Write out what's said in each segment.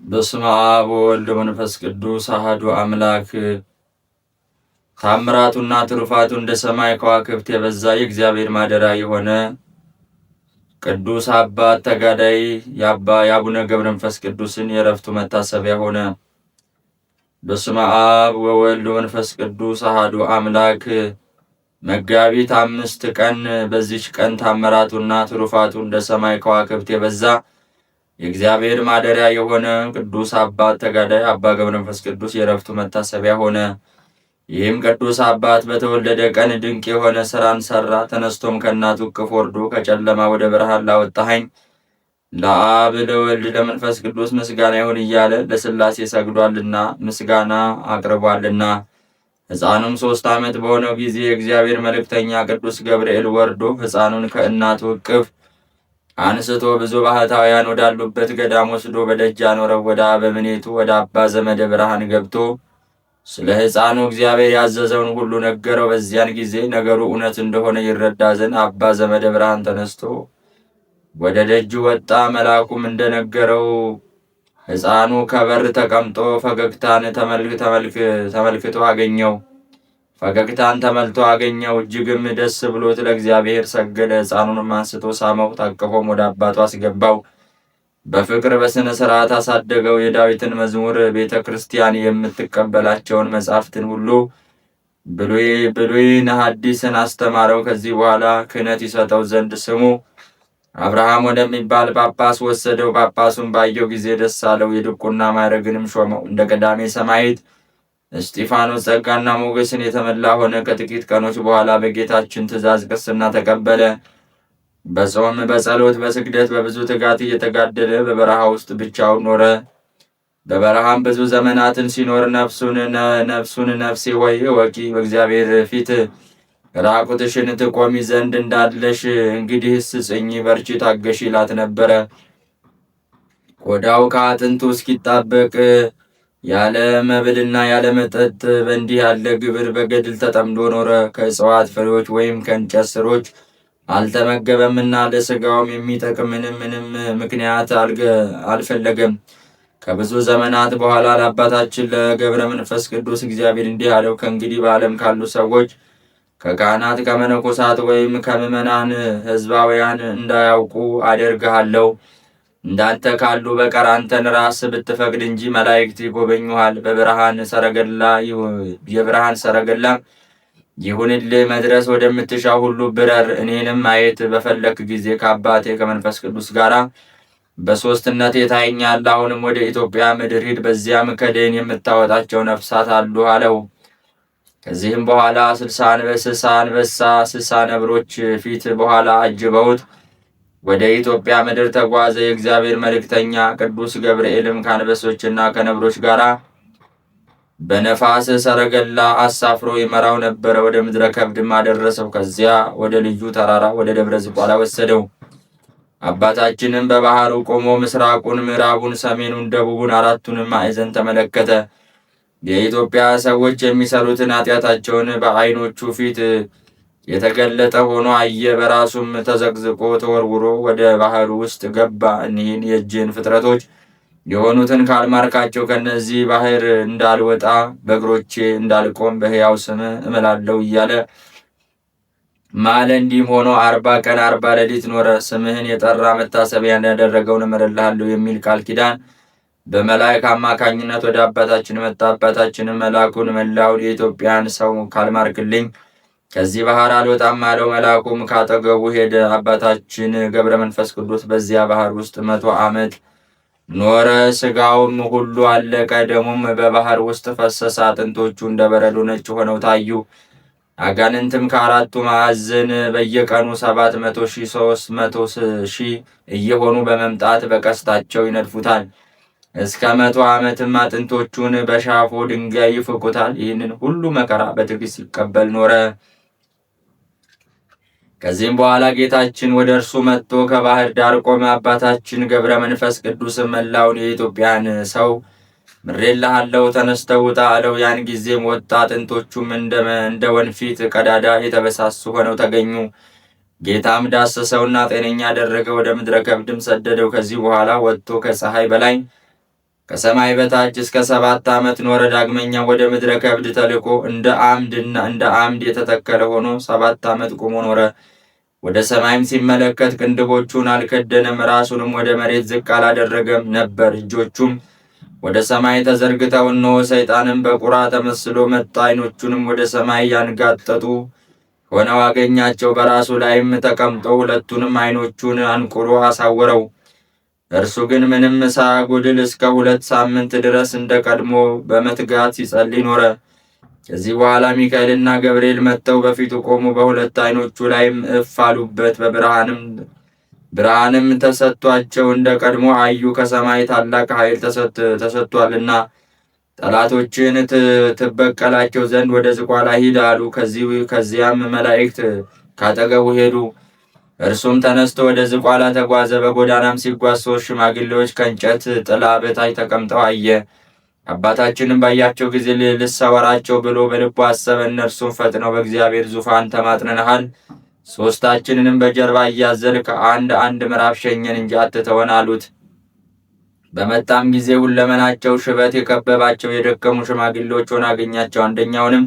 በስመ አብ ወወልድ ወመንፈስ ቅዱስ አሐዱ አምላክ። ታምራቱና ትሩፋቱ እንደ ሰማይ ከዋክብት የበዛ የእግዚአብሔር ማደሪያ የሆነ ቅዱስ አባት ተጋዳይ የአቡነ ገብረ መንፈስ ቅዱስን የዕረፍቱ መታሰቢያ ሆነ። በስመ አብ ወወልድ ወመንፈስ ቅዱስ አሐዱ አምላክ። መጋቢት 5 ቀን በዚች ቀን ታምራቱና ትሩፋቱ እንደ ሰማይ ከዋክብት የበዛ የእግዚአብሔር ማደሪያ የሆነ ቅዱስ አባት ተጋዳይ አባ ገብረ መንፈስ ቅዱስ የዕረፍቱ መታሰቢያ ሆነ። ይህም ቅዱስ አባት በተወለደ ቀን ድንቅ የሆነ ሥራን ሠራ። ተነስቶም ከእናቱ እቅፍ ወርዶ ከጨለማ ወደ ብርሃን ላወጣኸኝ ለአብ ለወልድ ለመንፈስ ቅዱስ ምስጋና ይሁን እያለ ለሥላሴ ሰግዷልና ምስጋና አቅርቧልና። ሕፃኑም 3 ዓመት በሆነው ጊዜ የእግዚአብሔር መልእክተኛ ቅዱስ ገብርኤል ወርዶ ሕፃኑን ከእናቱ እቅፍ አንስቶ ብዙ ባህታውያን ወዳሉበት ገዳም ወስዶ በደጅ አኖረው። ወደ አበምኔቱ ወደ አባ ዘመደ ብርሃን ገብቶ ስለ ሕፃኑ እግዚአብሔር ያዘዘውን ሁሉ ነገረው። በዚያን ጊዜ ነገሩ እውነት እንደሆነ ይረዳ ዘንድ አባ ዘመደ ብርሃን ተነስቶ ወደ ደጁ ወጣ። መልአኩም እንደነገረው ሕፃኑ ከበር ተቀምጦ ፈገግታን ተመልክቶ አገኘው። ፈገግታን ተመልቶ አገኘው። እጅግም ደስ ብሎት ለእግዚአብሔር ሰገደ። ሕፃኑንም አንስቶ ሳመው፣ ታቅፎም ወደ አባቱ አስገባው። በፍቅር በሥነ ሥርዓት አሳደገው። የዳዊትን መዝሙር፣ ቤተ ክርስቲያን የምትቀበላቸውን መጻሕፍትን ሁሉ ብሉይን ሐዲስን አስተማረው። ከዚህ በኋላ ክህነት ይሰጠው ዘንድ ስሙ አብርሃም ወደሚባል ጳጳስ ወሰደው። ጳጳሱን ባየው ጊዜ ደስ አለው። የድቁና ማዕረግንም ሾመው። እንደ ቀዳሜ ሰማዕት እስጢፋኖስ ጸጋና ሞገስን የተመላ ሆነ። ከጥቂት ቀኖች በኋላ በጌታችን ትእዛዝ ቅስና ተቀበለ። በጾም በጸሎት በስግደት በብዙ ትጋት እየተጋደለ በበረሃ ውስጥ ብቻውን ኖረ። በበረሃም ብዙ ዘመናትን ሲኖር ነፍሱን ነፍሴ ሆይ እወቂ፣ በእግዚአብሔር ፊት ራቁትሽን ትቆሚ ዘንድ እንዳለሽ እንግዲህስ ጽኚ፣ በርቺ፣ ታገሺ ይላት ነበረ። ቆዳው ከአጥንቱ እስኪጣበቅ ያለ መብልና ያለ መጠጥ በእንዲህ ያለ ግብር በገድል ተጠምዶ ኖረ። ከእጽዋት ፍሬዎች ወይም ከእንጨት ስሮች አልተመገበምና ለሥጋውም የሚጠቅም ምንም ምክንያት አልፈለገም። ከብዙ ዘመናት በኋላ ለአባታችን ለገብረ መንፈስ ቅዱስ እግዚአብሔር እንዲህ አለው። ከእንግዲህ በዓለም ካሉ ሰዎች ከካህናት ከመነኮሳት ወይም ከምዕመናን ሕዝባውያን እንዳያውቁ አደርግሃለሁ። እንዳንተ ካሉ በቀር አንተን ራስ ብትፈቅድ እንጂ መላእክት ይጎበኙሃል። የብርሃን ሰረገላ ይሁንልህ። መድረስ ወደምትሻው ሁሉ ብረር። እኔንም ማየት በፈለክ ጊዜ ከአባቴ ከመንፈስ ቅዱስ ጋር በሦስትነት ታየኛለህ። አሁንም ወደ ኢትዮጵያ ምድር ሂድ፣ በዚያም ከደን የምታወጣቸው ነፍሳት አሉ አለው። ከዚህም በኋላ 60 አንበሳ 60 ነብሮች ፊት በኋላ አጅበውት ወደ ኢትዮጵያ ምድር ተጓዘ። የእግዚአብሔር መልእክተኛ ቅዱስ ገብርኤልም ከአንበሶችና ከነብሮች ጋር በነፋስ ሰረገላ አሳፍሮ ይመራው ነበረ። ወደ ምድረ ከብድም አደረሰው። ከዚያ ወደ ልዩ ተራራ ወደ ደብረ ዝቋላ ወሰደው። አባታችንም በባህሩ ቆሞ ምስራቁን፣ ምዕራቡን፣ ሰሜኑን፣ ደቡቡን አራቱንም ማዕዘን ተመለከተ። የኢትዮጵያ ሰዎች የሚሰሩትን ኃጢአታቸውን በዓይኖቹ ፊት የተገለጠ ሆኖ አየ። በራሱም ተዘቅዝቆ ተወርውሮ ወደ ባህሩ ውስጥ ገባ። እኒህን የእጅን ፍጥረቶች የሆኑትን ካልማርካቸው ከነዚህ ባህር እንዳልወጣ በእግሮቼ እንዳልቆም በሕያው ስም እምላለሁ እያለ ማለ። እንዲህም ሆኖ 40 ቀን 40 ሌሊት ኖረ። ስምህን የጠራ መታሰቢያን ያደረገውን እምርልሃለሁ የሚል ቃል ኪዳን በመልአክ አማካኝነት ወደ አባታችን መጣ። አባታችንም መልአኩን መላውን የኢትዮጵያን ሰው ካልማርክልኝ ከዚህ ባህር አልወጣም አለው። መልአኩም ካጠገቡ ሄደ። አባታችን ገብረ መንፈስ ቅዱስ በዚያ ባህር ውስጥ 100 ዓመት ኖረ። ሥጋውም ሁሉ አለቀ። ደሙም በባህር ውስጥ ፈሰሰ። አጥንቶቹ እንደ በረዶ ነጭ ሆነው ታዩ። አጋንንትም ከአራቱ ማዕዘን በየቀኑ 700 ሺህ 300 ሺህ እየሆኑ በመምጣት በቀስታቸው ይነድፉታል። እስከ 100 ዓመትም አጥንቶቹን በሻፎ ድንጋይ ይፍቁታል። ይህንን ሁሉ መከራ በትዕግስት ሲቀበል ኖረ። ከዚህም በኋላ ጌታችን ወደ እርሱ መጥቶ ከባህር ዳር ቆመ። አባታችን ገብረ መንፈስ ቅዱስ መላውን የኢትዮጵያን ሰው ምሬልሃለሁ፣ ተነስተህ ውጣ አለው። ያን ጊዜም ወጣ። አጥንቶቹም እንደ ወንፊት ቀዳዳ የተበሳሱ ሆነው ተገኙ። ጌታም ዳሰሰውና ጤነኛ አደረገ። ወደ ምድረ ከብድም ሰደደው። ከዚህ በኋላ ወጥቶ ከፀሐይ በላይ ከሰማይ በታች እስከ 7 ዓመት ኖረ። ዳግመኛ ወደ ምድረ ከብድ ተልኮ እንደ አምድ የተተከለ ሆኖ 7 ዓመት ቆሞ ኖረ። ወደ ሰማይም ሲመለከት ቅንድቦቹን አልከደነም፣ ራሱንም ወደ መሬት ዝቅ አላደረገም ነበር። እጆቹም ወደ ሰማይ ተዘርግተው እነሆ ሰይጣንም በቁራ ተመስሎ መጣ። ዓይኖቹንም ወደ ሰማይ ያንጋጠጡ ሆነው አገኛቸው። በራሱ ላይም ተቀምጦ ሁለቱንም ዓይኖቹን አንቁሮ አሳወረው። እርሱ ግን ምንም ሳያጎድል እስከ 2 ሳምንት ድረስ እንደ ቀድሞ በመትጋት ሲጸልይ ኖረ። ከዚህ በኋላ ሚካኤልና ገብርኤል መጥተው በፊቱ ቆሙ። በሁለት ዓይኖቹ ላይም እፍ አሉበት። ብርሃንም ተሰጥቷቸው እንደ ቀድሞ አዩ። ከሰማይ ታላቅ ኃይል ተሰጥቷልና ጠላቶችን ትበቀላቸው ዘንድ ወደ ዝቋላ ሂድ አሉ። ከዚያም መላእክት ካጠገቡ ሄዱ። እርሱም ተነስቶ ወደ ዝቋላ ተጓዘ። በጎዳናም ሲጓዝ 3 ሽማግሌዎች ከእንጨት ጥላ በታች ተቀምጠው አየ። አባታችንም ባያቸው ጊዜ ልሰወራቸው ብሎ በልቡ አሰበ። እነርሱም ፈጥነው በእግዚአብሔር ዙፋን ተማጥነንሃል፣ 3ታችንንም በጀርባ እያዘልክ አንድ ምዕራፍ ሸኘን እንጂ አትተወን አሉት። በመጣም ጊዜ ሁለመናቸው ሽበት የከበባቸው የደከሙ ሽማግሌዎች ሆነው አገኛቸው። አንደኛውንም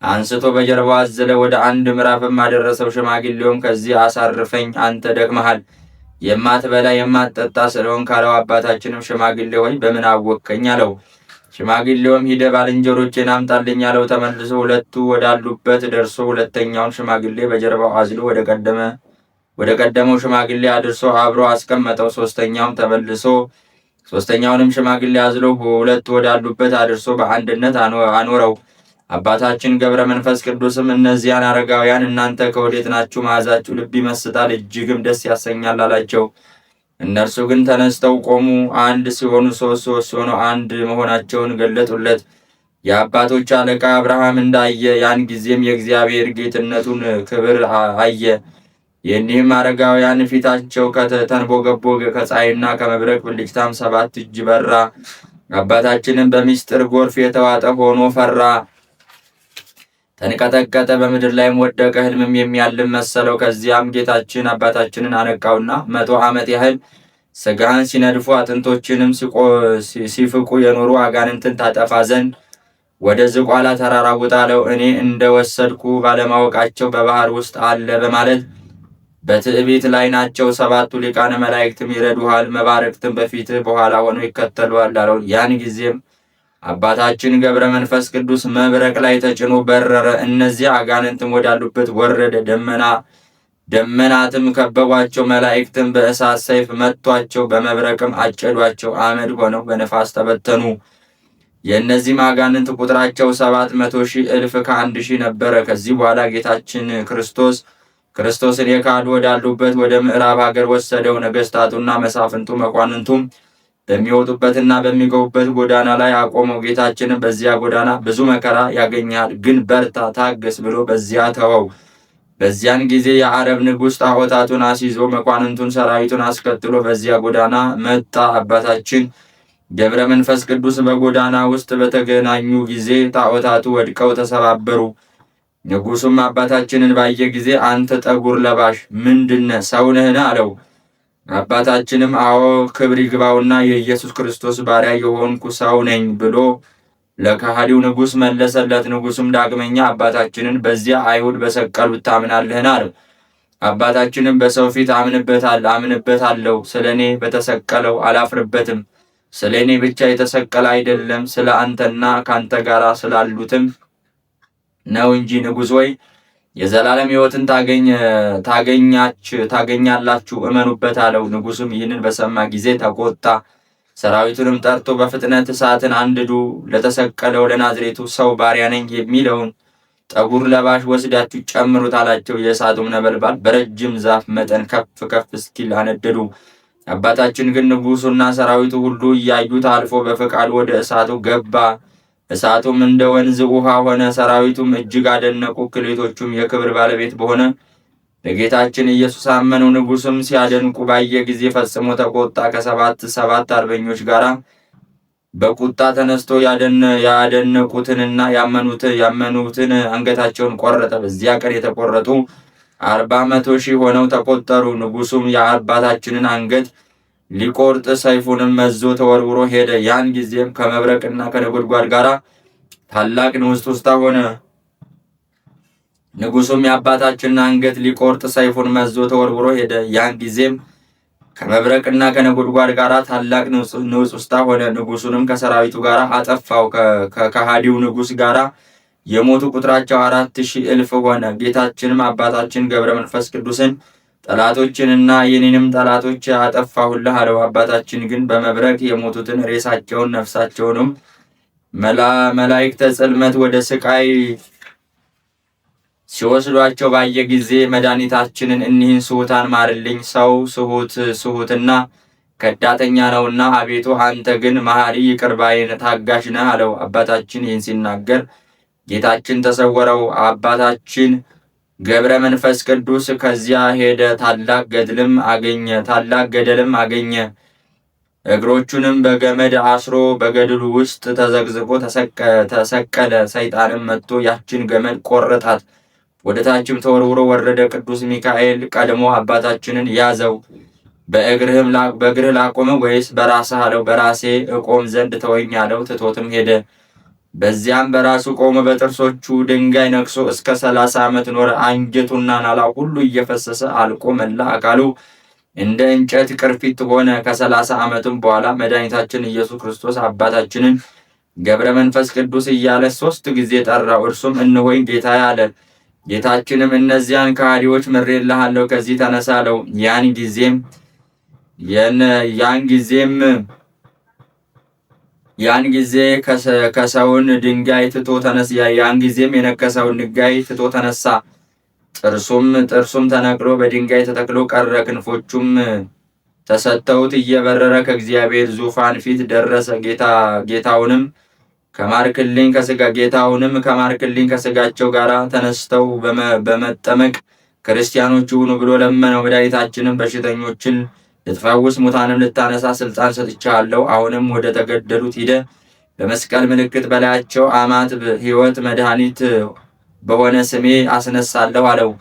አንስቶ በጀርባው አዘለ፣ ወደ 1 ምዕራፍም አደረሰው። ሽማግሌውም ከዚህ አሳርፈኝ፣ አንተ ደክመሃል፣ የማትበላ የማትጠጣ ስለሆን ካለው። አባታችንም ሽማግሌ ሆይ በምን አወቅከኝ አለው። ሽማግሌውም ሂደ ባልንጀሮቼን አምጣልኝ አለው። ተመልሶ ሁለቱ ወዳሉበት ደርሶ ሁለተኛውን ሽማግሌ በጀርባው አዝሎ ወደ ቀደመው ሽማግሌ አድርሶ አብሮ አስቀመጠው። ሶስተኛውንም ሽማግሌ አዝሎ ሁለቱ ወዳሉበት አድርሶ በአንድነት አኖረው። አባታችን ገብረ መንፈስ ቅዱስም እነዚያን አረጋውያን እናንተ ከወዴት ናችሁ? መዓዛችሁ ልብ ይመስጣል፣ እጅግም ደስ ያሰኛል አላቸው። እነርሱ ግን ተነስተው ቆሙ። አንድ ሲሆኑ 3 ሲሆኑ አንድ መሆናቸውን ገለጡለት። የአባቶች አለቃ አብርሃም እንዳየ ያን ጊዜም የእግዚአብሔር ጌትነቱን ክብር አየ። የኒህም አረጋውያን ፊታቸው ከተንቦገቦገ ከፀሐይና ከመብረቅ ብልጭታም 7 እጅ በራ። አባታችንም በምስጢር ጎርፍ የተዋጠ ሆኖ ፈራ፣ ተንቀጠቀጠ፣ በምድር ላይም ወደቀ። ሕልምም የሚያልም መሰለው። ከዚያም ጌታችን አባታችንን አነቃውና 100 ዓመት ያህል ሥጋህን ሲነድፉ አጥንቶችንም ሲፍቁ የኖሩ አጋንንትን ታጠፋ ዘንድ ወደ ዝቋላ ተራራ ውጣ አለው። እኔ እንደወሰድኩ ባለማወቃቸው በባህር ውስጥ አለ በማለት በትዕቢት ላይ ናቸው። 7ቱ ሊቃነ መላእክትም ይረዱሃል፣ መባረክትም በፊትህ በኋላ ሆነው ይከተሉሃል አለው። ያን ጊዜም አባታችን ገብረ መንፈስ ቅዱስ መብረቅ ላይ ተጭኖ በረረ። እነዚያ አጋንንትም ወዳሉበት ወረደ። ደመናትም ከበቧቸው። መላእክትም በእሳት ሰይፍ መቷቸው፣ በመብረቅም አጨዷቸው። አመድ ሆነው በነፋስ ተበተኑ። የእነዚህም አጋንንት ቁጥራቸው 700,000 እልፍ ከ1,000 ነበረ። ከዚህ በኋላ ጌታችን ክርስቶስን የካዱ ወዳሉበት ወደ ምዕራብ ሀገር ወሰደው። ነገስታቱና መሳፍንቱ መኳንንቱም በሚወጡበትና በሚገቡበት ጎዳና ላይ አቆመው። ጌታችንም በዚያ ጎዳና ብዙ መከራ ያገኛል፣ ግን በርታ፣ ታገስ ብሎ በዚያ ተወው። በዚያን ጊዜ የአረብ ንጉሥ ጣዖታቱን አስይዞ መኳንንቱን ሰራዊቱን አስከትሎ በዚያ ጎዳና መጣ። አባታችን ገብረ መንፈስ ቅዱስ በጎዳና ውስጥ በተገናኙ ጊዜ ጣዖታቱ ወድቀው ተሰባበሩ። ንጉሡም አባታችንን ባየ ጊዜ አንተ ጠጉር ለባሽ ምንድነህ? ሰው ነህን? አለው። አባታችንም አዎ ክብር ይግባውና የኢየሱስ ክርስቶስ ባሪያ የሆንኩ ሰው ነኝ ብሎ ለከሃዲው ንጉሥ መለሰለት። ንጉሡም ዳግመኛ አባታችንን በዚያ አይሁድ በሰቀሉት ታምናለህን? አለው። አባታችንም በሰው ፊት አምንበታለሁ፣ ስለ እኔ በተሰቀለው አላፍርበትም። ስለ እኔ ብቻ የተሰቀለ አይደለም፣ ስለ አንተና ካንተ ጋር ስላሉትም ነው እንጂ። ንጉሥ ወይ የዘላለም ሕይወትን ታገኛላችሁ፣ እመኑበት አለው። ንጉሡም ይህንን በሰማ ጊዜ ተቆጣ። ሰራዊቱንም ጠርቶ በፍጥነት እሳትን አንድዱ፣ ለተሰቀለው ለናዝሬቱ ሰው ባሪያ ነኝ የሚለውን ጠጉር ለባሽ ወስዳችሁ ጨምሩት አላቸው። የእሳቱም ነበልባል በረጅም ዛፍ መጠን ከፍ ከፍ እስኪል አነደዱ። አባታችን ግን ንጉሡና ሰራዊቱ ሁሉ እያዩት አልፎ በፈቃዱ ወደ እሳቱ ገባ። እሳቱም እንደ ወንዝ ውሃ ሆነ። ሰራዊቱም እጅግ አደነቁ። ክሌቶቹም የክብር ባለቤት በሆነ በጌታችን ኢየሱስ አመኑ። ንጉሡም ሲያደንቁ ባየ ጊዜ ፈጽሞ ተቆጣ። ከ7 አርበኞች ጋር በቁጣ ተነስቶ ያደነቁትንና ያመኑትን አንገታቸውን ቆረጠ። በዚያ ቀን የተቆረጡ 40,000,000 ሆነው ተቆጠሩ። ንጉሡም የአባታችንን አንገት ሊቆርጥ ሰይፉንም መዞ ተወርውሮ ሄደ። ያን ጊዜም ከመብረቅና ከነጎድጓድ ጋር ታላቅ ንውጽውጽታ ሆነ። ንጉሡም የአባታችንን አንገት ሊቆርጥ ሰይፉን መዞ ተወርውሮ ሄደ። ያን ጊዜም ከመብረቅና ከነጎድጓድ ጋር ታላቅ ንውጽውጽታ ሆነ። ንጉሡንም ከሰራዊቱ ጋር አጠፋው። ከከሃዲው ንጉሥ ጋር የሞቱ ቁጥራቸው 4,000 እልፍ ሆነ። ጌታችንም አባታችን ገብረ መንፈስ ቅዱስን ጠላቶችንና የኔንም ጠላቶች አጠፋሁልህ አለው። አባታችን ግን በመብረቅ የሞቱትን ሬሳቸውን ነፍሳቸውንም መላእክተ ጽልመት ወደ ስቃይ ሲወስዷቸው ባየ ጊዜ መድኃኒታችንን እኒህን ስሑታን ማርልኝ፣ ሰው ስሑትና ከዳተኛ ነውና፣ አቤቱ አንተ ግን መሐሪ ይቅር ባይ ታጋሽ ነህ አለው። አባታችን ይህን ሲናገር ጌታችን ተሰወረው። አባታችን ገብረ መንፈስ ቅዱስ ከዚያ ሄደ። ታላቅ ገደልም አገኘ። እግሮቹንም በገመድ አስሮ በገድሉ ውስጥ ተዘግዝቆ ተሰቀለ። ሰይጣንም መጥቶ ያችን ገመድ ቆረጣት፣ ወደ ታችም ተወርውሮ ወረደ። ቅዱስ ሚካኤል ቀድሞ አባታችንን ያዘው። በእግርህ ላቆመ ወይስ በራስህ አለው። በራሴ እቆም ዘንድ ተወኝ አለው። ትቶትም ሄደ። በዚያም በራሱ ቆመ። በጥርሶቹ ድንጋይ ነክሶ እስከ 30 ዓመት ኖረ። አንጀቱና ናላው ሁሉ እየፈሰሰ አልቆ መላ አካሉ እንደ እንጨት ቅርፊት ሆነ። ከ30 ዓመትም በኋላ መድኃኒታችን ኢየሱስ ክርስቶስ አባታችንን ገብረ መንፈስ ቅዱስ እያለ 3 ጊዜ ጠራው። እርሱም እነሆኝ ጌታዬ አለ። ጌታችንም እነዚያን ከሃዲዎች ምሬልሃለሁ፣ ከዚህ ተነሳ አለው። ያን ጊዜ ከሰውን ድንጋይ ትቶ ተነሳ። ያን ጊዜም የነከሰውን ድንጋይ ትቶ ተነሳ። ጥርሱም ተነቅሎ በድንጋይ ተተክሎ ቀረ። ክንፎቹም ተሰጥተውት እየበረረ ከእግዚአብሔር ዙፋን ፊት ደረሰ። ጌታውንም ከማርክልኝ ከስጋቸው ጋር ተነስተው በመጠመቅ ክርስቲያኖች ሁኑ ብሎ ለመነው። መድኃኒታችንም በሽተኞችን ልትፈውስ ሙታንም ልታነሳ ስልጣን ሰጥቻለሁ። አሁንም ወደ ተገደሉት ሂደ በመስቀል ምልክት በላያቸው አማትብ፣ ሕይወት መድኃኒት በሆነ ስሜ አስነሳለሁ አለው።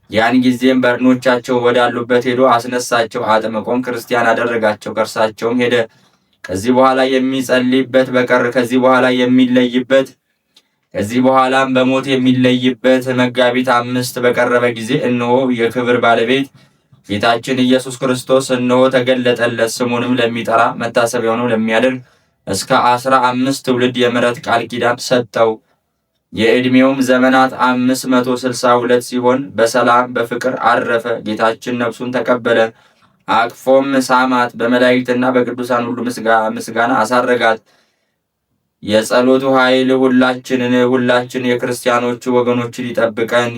ያን ጊዜም በድኖቻቸው ወዳሉበት ሄዶ አስነሳቸው። አጥምቆም ክርስቲያን አደረጋቸው። ከእርሳቸውም ሄደ። ከዚህ በኋላ የሚጸልይበት በቀር ከዚህ በኋላም በሞት የሚለይበት መጋቢት 5 በቀረበ ጊዜ እነሆ የክብር ባለቤት ጌታችን ኢየሱስ ክርስቶስ እነሆ ተገለጠለት። ስሙንም ለሚጠራ መታሰቢያውንም ለሚያደርግ እስከ 15 ትውልድ የምሕረት ቃል ኪዳን ሰጠው። የዕድሜውም ዘመናት 562 ሲሆን በሰላም በፍቅር አረፈ። ጌታችን ነፍሱን ተቀበለ፣ አቅፎም ሳማት። በመላእክትና በቅዱሳን ሁሉ ምስጋና አሳረጋት። የጸሎቱ ኃይል ሁላችን የክርስቲያኖቹ ወገኖችን ይጠብቀን።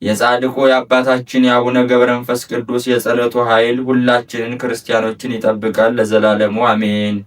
የጻድቁ የአባታችን የአቡነ ገብረ መንፈስ ቅዱስ የጸሎቱ ኃይል ሁላችንን ክርስቲያኖችን ይጠብቃል ለዘላለሙ አሜን።